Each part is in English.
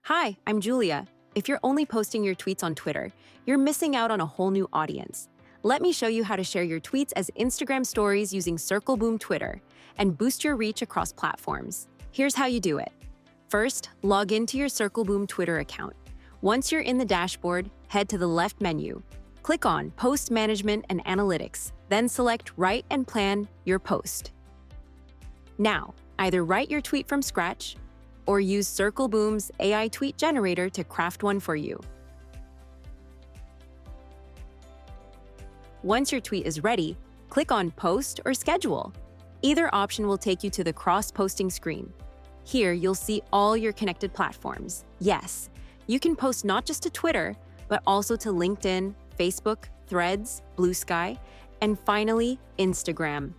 Hi, I'm Julia. If you're only posting your tweets on Twitter, you're missing out on a whole new audience. Let me show you how to share your tweets as Instagram stories using Circleboom Twitter and boost your reach across platforms. Here's how you do it. First, log into your Circleboom Twitter account. Once you're in the dashboard, head to the left menu. Click on Post Management and Analytics, then select Write and Plan your post. Now, either write your tweet from scratch or use Circleboom's AI tweet generator to craft one for you. Once your tweet is ready, click on Post or Schedule. Either option will take you to the cross-posting screen. Here, you'll see all your connected platforms. Yes, you can post not just to Twitter, but also to LinkedIn, Facebook, Threads, Blue Sky, and finally, Instagram.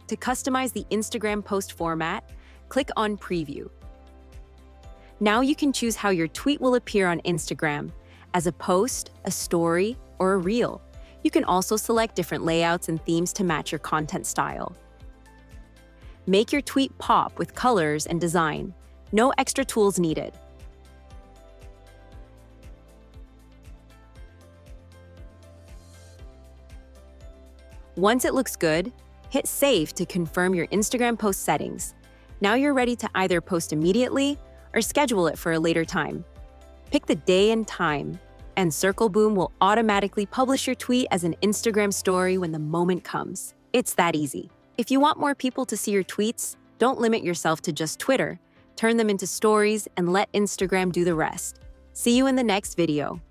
To customize the Instagram post format, click on Preview. Now you can choose how your tweet will appear on Instagram, as a post, a story, or a reel. You can also select different layouts and themes to match your content style. Make your tweet pop with colors and design. No extra tools needed. Once it looks good, hit Save to confirm your Instagram post settings. Now you're ready to either post immediately or schedule it for a later time. Pick the day and time, and Circleboom will automatically publish your tweet as an Instagram story when the moment comes. It's that easy. If you want more people to see your tweets, don't limit yourself to just Twitter. Turn them into stories and let Instagram do the rest. See you in the next video.